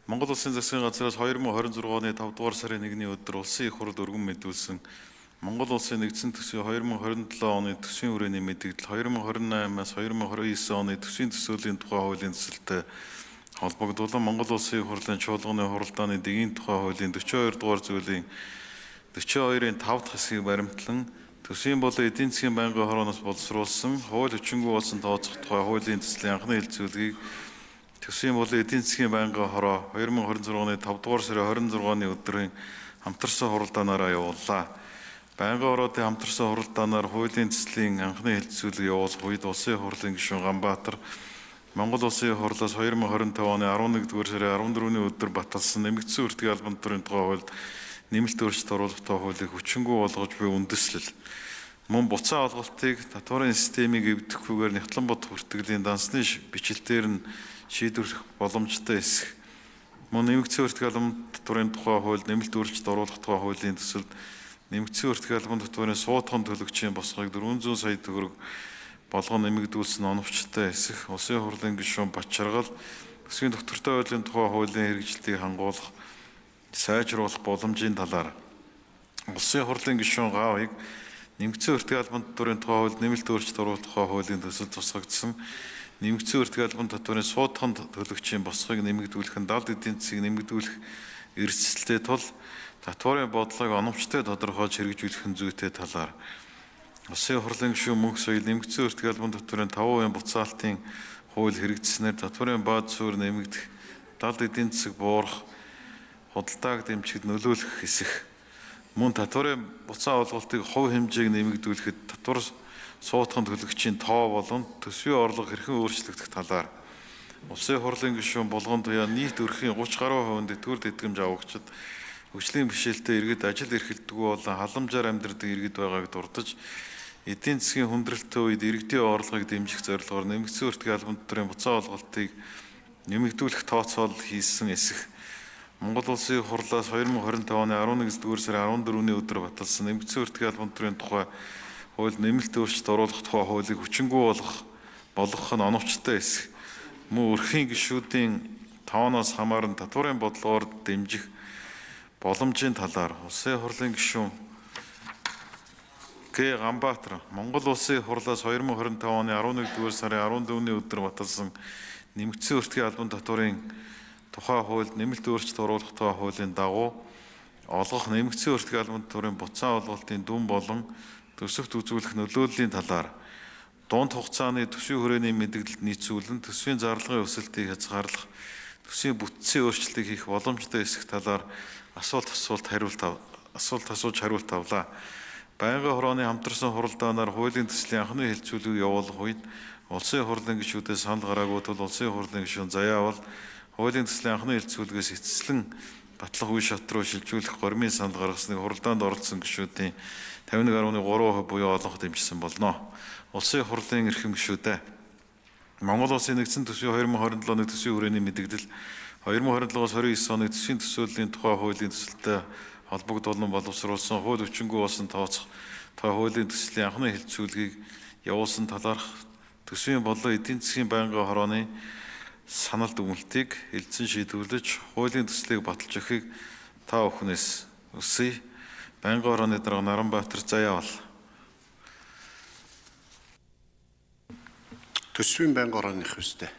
Монгол Улсын засгийн газраас 2026 оны 5 дугаар сарын 1-ний өдөр улсын их хурд өргөн мэдүүлсэн Монгол Улсын нэгдсэн төсвийн 2027 оны төсвийн хүрээний мэдээлэл 2028-аас 2029 оны төсвийн төсөөлийн тухай хуулийн төсөлтэй холбогдуулан Монгол Улсын их хурлын чуулганы хуралдааны дэгийн тухай хуулийн 42 дугаар зүйлийн 42-ын 5 дахь хэсгийг баримтлан төсвийн болон эдийн засгийн байнгын хорооноос боловсруулсан хууль хүчингүй болсон тооцох тухай хуулийн төслийн анхны хэлцүүлгийг төсвийн болон эдийн засгийн байнгын хороо 2026 оны 5 дугаар сарын 26-ны өдрийн хамтарсан хуралдаанаараа явууллаа. Байнгын ороодын хамтарсан хуралдаанаар хуулийн төслийн анхны хэлцүүлэг явуулах үед улсын хурлын гишүүн Ганбаатар Монгол Улсын их хурлаас 2025 оны 11-р сарын 14-ний өдөр баталсан нэмэгдсэн үртгийн албан тушаалын тухай хуульд нэмэлт өөрчлөлт оруулах тухай хуулийг хүчингүй болгож буй үндэслэл мөн буцаа олголтыг татварын системийг эвдэхгүйгээр Нягтлан бод хүртгэлийн дансны бичлэлээр нь шийдвэрлэх боломжтой эсэх мөн нэмэгдсэн үртгийн албан татварын тухай хуульд нэмэлт өөрчлөлт оруулах тухай хуулийн төсөлд нэмэгдсэн үртгийн албан татварын суудхан төлөгчийн босгыг 400 сая төгрөг болгон нэмэгдүүлсэн оновчтой эсэх улсын хурлын гишүүн Бачаргал төсвийн доктортой байдлын тухай хуулийн хэрэгжилтийг хангуулах сайжруулах боломжийн талаар улсын хурлын гишүүн Гавыг нэмэгдсэн үртгийн албан татварын тухай хуульд нэмэлт өөрчлөлт оруулах тухай хуулийн төсөлд тусгагдсан нэмэгдсэн үртгийн албан татварын суудхан төлөгчийн босгыг нэмэгдүүлэх нь далд эдийн засгийг нэмэгдүүлэх эрсдэлтэй тул татварын бодлогыг оновчтой тодорхойлж хэрэгжүүлэх нь зүйтэй талаар улсын хурлын гишүүн Мөнх соёл нэмэгдсэн үртгийн албан татварын 5% буцаалтын хууль хэрэгжснээр татварын бааз суурь нэмэгдэх далд эдийн засаг буурах худалдааг дэмжихэд нөлөөлөх хэсэх мөн татварын буцаа олголтыг хувь хэмжээг нэмэгдүүлэхэд татвар суудхан төлөгчийн тоо болон төсвийн орлого хэрхэн өөрчлөгдөх талаар улсын хурлын гишүүн Булган Туяа нийт өрхийн 30 гаруй хувийн тэтгэвэр тэтгэмж авагчид хүчлийн бэрхшээлтэй иргэд ажил эрхэлдэггүй болон халамжаар амьдрэх иргэд байгааг дурдж эдийн засгийн хүндрэлтэй үед иргэдийн орлогыг дэмжих зорилгоор нэмэгдсэн үртгийн албан татварын буцаа олголтыг нэмэгдүүлэх тооцоолол хийсэн эсэх Монгол Улсын их хурлаас 2025 оны 11-р сарын 14-ний өдөр баталсан нэмэгдсэн үртгийн албан татварын тухай хууль нэмэлт өөрчлөлт оруулах тухай хуулийг хүчингүй болгох нь оновчтой эсэх мөн өрхийн гишүүдийн тооноос хамааран татварын бодлогоор дэмжих боломжийн талаар улсын хурлын гишүүн Г. Ганбаатар Монгол Улсын их хурлаас 2025 оны 11-р сарын 14-ний өдөр баталсан нэмэгдсэн үртгийн албан татварын тухай хуульд нэмэлт өөрчлөлт оруулах тухай хуулийн дагуу олгох нэмэгдсэн үртгийн албан татварын буцаа олголтын дүн болон төсөвт үзүүлэх нөлөөллийн талаар дунд хугацааны төсвийн хүрээний мэдээлэлд нийцүүлэн төсвийн зарлагын өсөлтийг хязгаарлах төсвийн бүтцийн өөрчлөлтийг хийх боломжтой эсэх талаар асуулт асууж хариулт авлаа. Байнгын хорооны хамтарсан хуралдаанаар хуулийн төслийн анхны хэлцүүлгийг явуулах үед улсын хурлын гишүүдээс санал гараагүй тул улсын хурлын гишүүн Заяавал хуулийн төслийн анхны хэлцүүлгээс эцэслэн батлах үе шат руу шилжүүлэх гормын санал гаргасныг хуралдаанд оролцсон гишүүдийн 51.3% буюу олонх дэмжсэн болно. Улсын хурлын эрхэм гишүүдээ Монгол Улсын нэгдсэн төсвийн 2027 оны төсвийн хүрээний мэдээлэл 2027-оос 29 оны төсвийн төсөөлийн тухай хуулийн төсөлтэй холбогдуулан боловсруулсан хууль хүчингүй болсон тооцох тухай хуулийн төслийн анхны хэлцүүлгийг явуулсан талаарх төсвийн болон эдийн засгийн байнгын хорооны санал дүгнэлтийг элзэн шийдвэрлэж хуулийн төслийг баталж өгөхийг та бүхнээс хүсье. Байнгын хорооны дарга Наранбаатар Заяавал. Төсвийн байнгын хорооны хөстэй.